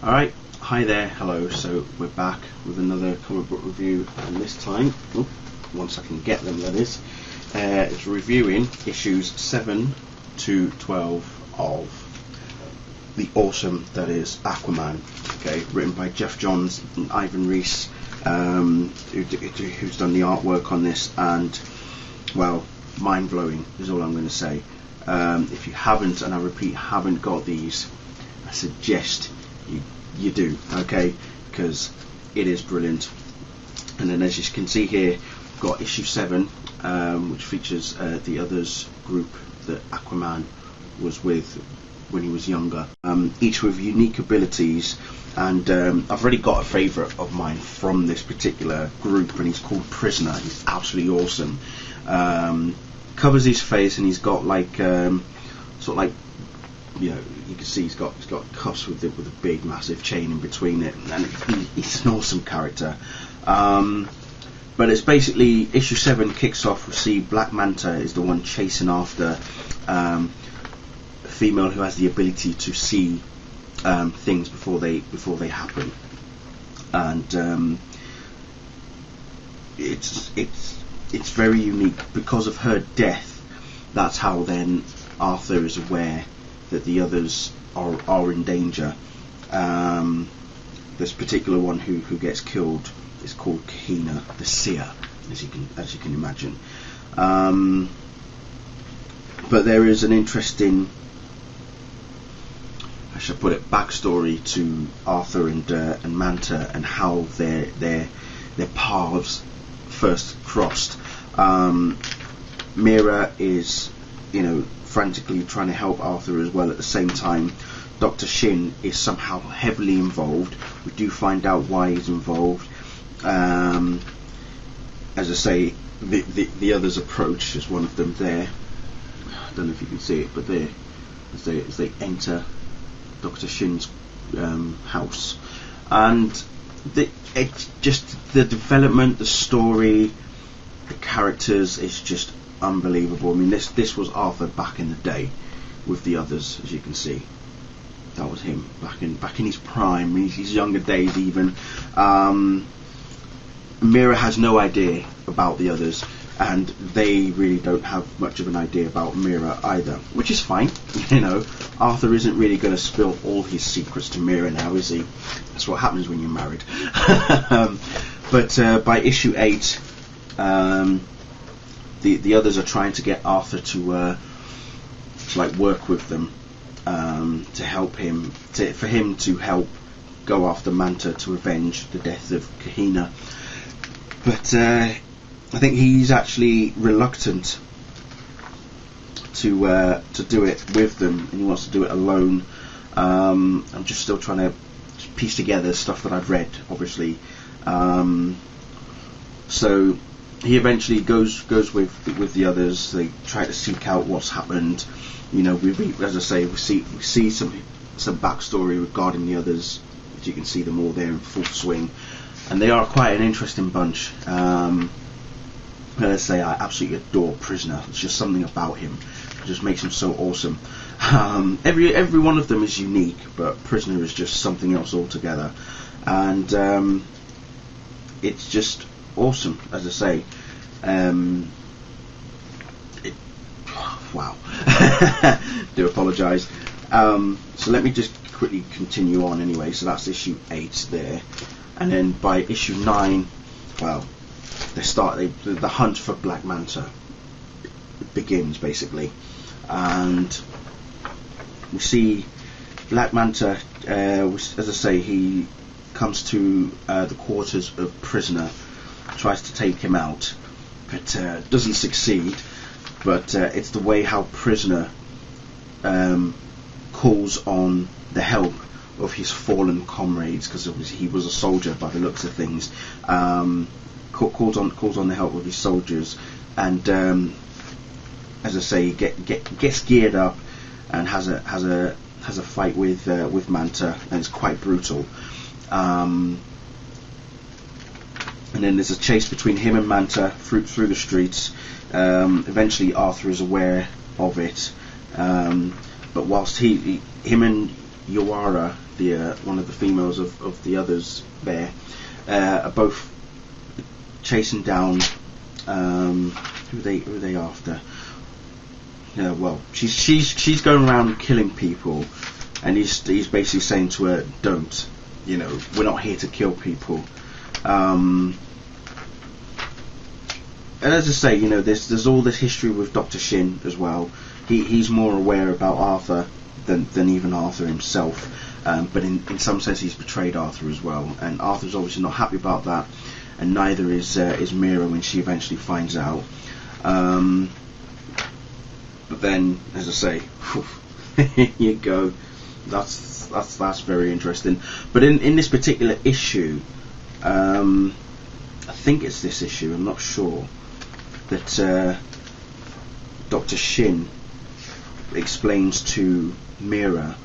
Alright, hi there, hello. So we're back with another comic book review, and this time, once I can get them, that is, it's reviewing issues 7 to 12 of the awesome, that is, Aquaman, okay, written by Jeff Johns and Ivan Reis, who's done the artwork on this, and, well, mind-blowing is all I'm going to say. If you haven't, and I repeat, haven't got these, I suggest you do, okay, because it is brilliant. And then, as you can see here, we've got issue 7, which features the others group that Aquaman was with when he was younger, each with unique abilities. And I've already got a favourite of mine from this particular group, and he's called Prisoner. He's absolutely awesome. Covers his face, and he's got like sort of like, you know, you can see he's got cuffs with a big massive chain in between it, and he's an awesome character. But it's basically issue 7 kicks off. We see Black Manta is the one chasing after a female who has the ability to see things before they happen, and it's very unique because of her death. That's how then Arthur is aware that the others are in danger. This particular one who gets killed is called Kahina, the Seer, as you can imagine. But there is an interesting, I should put it, backstory to Arthur and Manta, and how their paths first crossed. Mira is, frantically trying to help Arthur as well. At the same time, Dr. Shin is somehow heavily involved. We do find out why he's involved. As I say, the others approach. There's one of them there. I don't know if you can see it, but there, as they enter Dr. Shin's house, and it's just the development, the story, the characters is just unbelievable. I mean, this was Arthur back in the day with the others, as you can see. That was him back in his prime, his younger days even. Mira has no idea about the others, and they really don't have much of an idea about Mira either, which is fine. Arthur isn't really going to spill all his secrets to Mira now, is he? That's what happens when you're married. But by issue 8, the others are trying to get Arthur to like work with them, to help him, for him to help go after Manta to avenge the death of Kahina. But I think he's actually reluctant to do it with them, and he wants to do it alone. I'm just still trying to piece together stuff that I've read, obviously. So he eventually goes with the others. They try to seek out what's happened. As I say, we see some backstory regarding the others. As you can see them all there in full swing, and they are quite an interesting bunch. Let's say I absolutely adore Prisoner. It's just something about him that just makes him so awesome. Every one of them is unique, but Prisoner is just something else altogether, and it's just awesome, as I say. Wow. Do apologise. So let me just quickly continue on anyway. So that's issue 8 there, and then by issue 9, well, the hunt for Black Manta begins basically, and we see Black Manta. As I say, he comes to the quarters of Prisoner, tries to take him out, but doesn't succeed. But it's the way how Prisoner calls on the help of his fallen comrades, because obviously he was a soldier by the looks of things. Calls on the help of his soldiers, and as I say, gets geared up and has a fight with Manta, and it's quite brutal. And then there's a chase between him and Manta through the streets. Eventually Arthur is aware of it, but whilst him and Yawara one of the females of the others there, are both chasing down who are they after? Yeah, well, she's going around killing people, and he's basically saying to her, "Don't, we're not here to kill people." And as I say, there's all this history with Dr. Shin as well. He's more aware about Arthur than even Arthur himself. But in some sense, he's betrayed Arthur as well. And Arthur's obviously not happy about that, and neither is Mira when she eventually finds out. But then, as I say, here you go. That's very interesting. But in this particular issue, I think it's this issue, I'm not sure, that Dr. Shin explains to Mira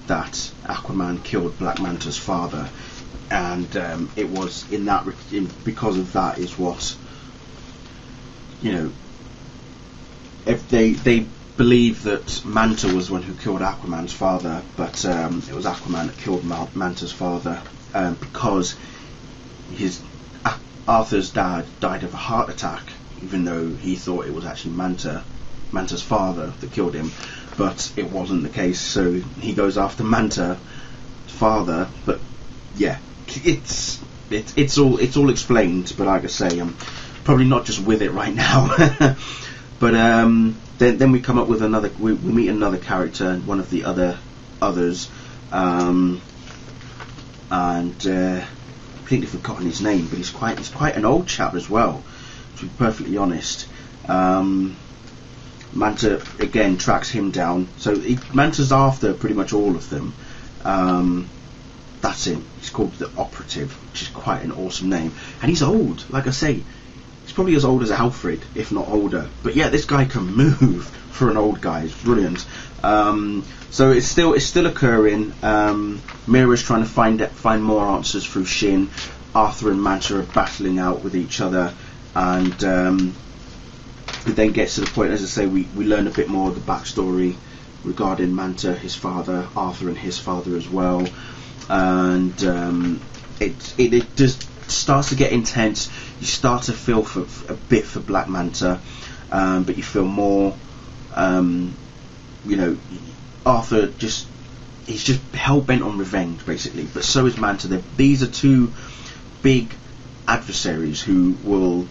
that Aquaman killed Black Manta's father, and it was because of that is what, if they believe that Manta was the one who killed Aquaman's father, but it was Aquaman that killed Manta's father, because Arthur's dad died of a heart attack, even though he thought it was actually Manta's father that killed him, but it wasn't the case. So he goes after Manta's father. But yeah, it's all explained. But like I say, I'm probably not just with it right now. But then we come up with another. We meet another character, one of the others, and I completely forgotten his name, but he's quite an old chap as well, to be perfectly honest. Manta again tracks him down, so Manta's after pretty much all of them. That's him. He's called the Operative, which is quite an awesome name, and he's old. Like I say, he's probably as old as Alfred, if not older. But yeah, this guy can move for an old guy. It's brilliant. So it's still occurring. Mira's trying to find more answers through Shin. Arthur and Manta are battling out with each other, and it then gets to the point, as I say, we learn a bit more of the backstory regarding Manta, his father, Arthur and his father as well, and it just starts to get intense. You start to feel for a bit for Black Manta, but you feel more, Arthur he's just hell bent on revenge basically, but so is Manta. These are two big adversaries who will.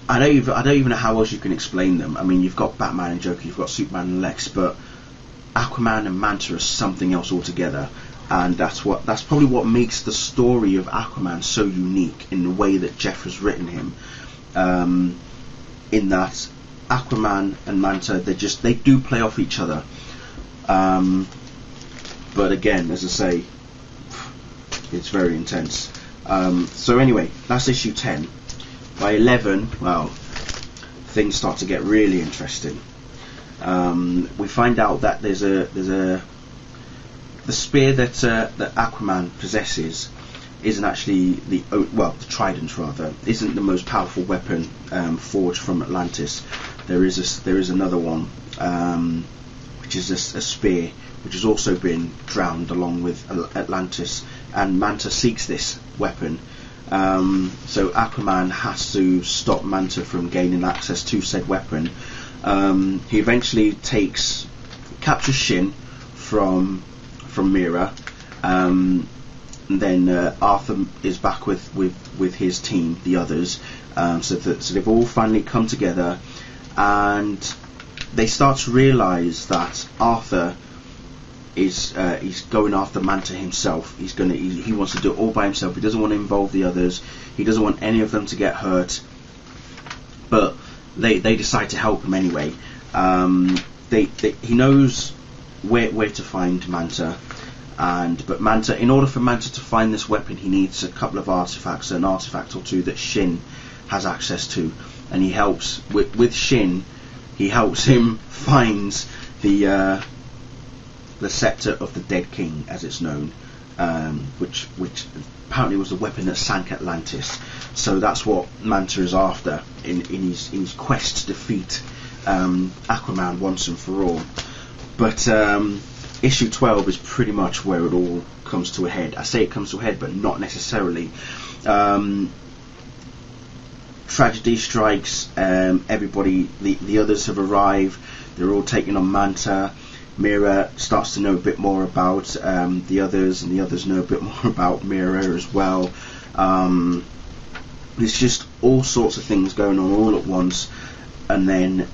I don't even know how else you can explain them. I mean, you've got Batman and Joker, you've got Superman and Lex, but Aquaman and Manta are something else altogether, and that's probably what makes the story of Aquaman so unique in the way that Jeff has written him. In that Aquaman and Manta, they do play off each other, but again, as I say, it's very intense. So anyway, that's issue 10. By 11, well, things start to get really interesting. We find out that there's the spear that Aquaman possesses isn't actually the trident rather isn't the most powerful weapon forged from Atlantis. There is another one, which is a spear which has also been drowned along with Atlantis, and Manta seeks this weapon. So Aquaman has to stop Manta from gaining access to said weapon. He eventually captures Shin from Mira, and then Arthur is back with his team, the others. So they've all finally come together, and they start to realise that Arthur is he's going after Manta himself. He wants to do it all by himself. He doesn't want to involve the others. He doesn't want any of them to get hurt. But they decide to help him anyway. He knows where to find Manta, but Manta, in order for Manta to find this weapon, he needs a couple of artifacts, an artifact or two that Shin has access to, and he helps with Shin. He helps him find the scepter of the Dead King, as it's known, which apparently was the weapon that sank Atlantis. So that's what Manta is after in his quest to defeat Aquaman once and for all. But issue 12 is pretty much where it all comes to a head. I say it comes to a head, but not necessarily. Tragedy strikes. Everybody, the others have arrived. They're all taking on Manta. Mira starts to know a bit more about the others, and the others know a bit more about Mira as well. There's just all sorts of things going on all at once, and then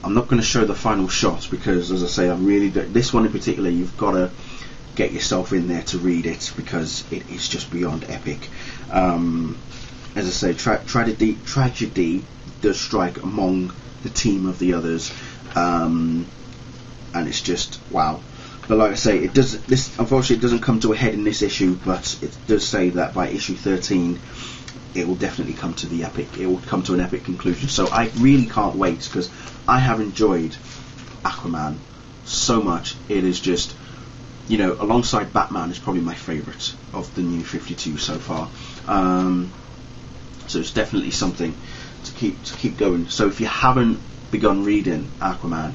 I'm not going to show the final shots because, as I say, this one in particular, you've got to get yourself in there to read it because it is just beyond epic. As I say, tragedy does strike among the team of the others, and it's just wow. But like I say, unfortunately it doesn't come to a head in this issue, but it does say that by issue 13 it will definitely come to the epic. It will come to an epic conclusion. So I really can't wait because I have enjoyed Aquaman so much. It is just, alongside Batman, is probably my favourite of the new 52 so far. So it's definitely something to keep going. So if you haven't begun reading Aquaman,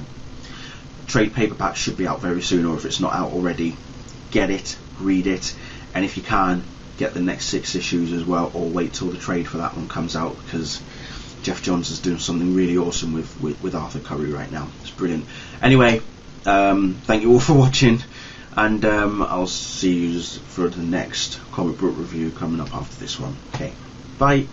trade paperback should be out very soon, or if it's not out already, get it, read it, and if you can, get the next 6 issues as well, or wait till the trade for that one comes out, because Jeff Johns is doing something really awesome with Arthur Curry right now. It's brilliant. Anyway, thank you all for watching, and I'll see you for the next comic book review coming up after this one. Okay, bye.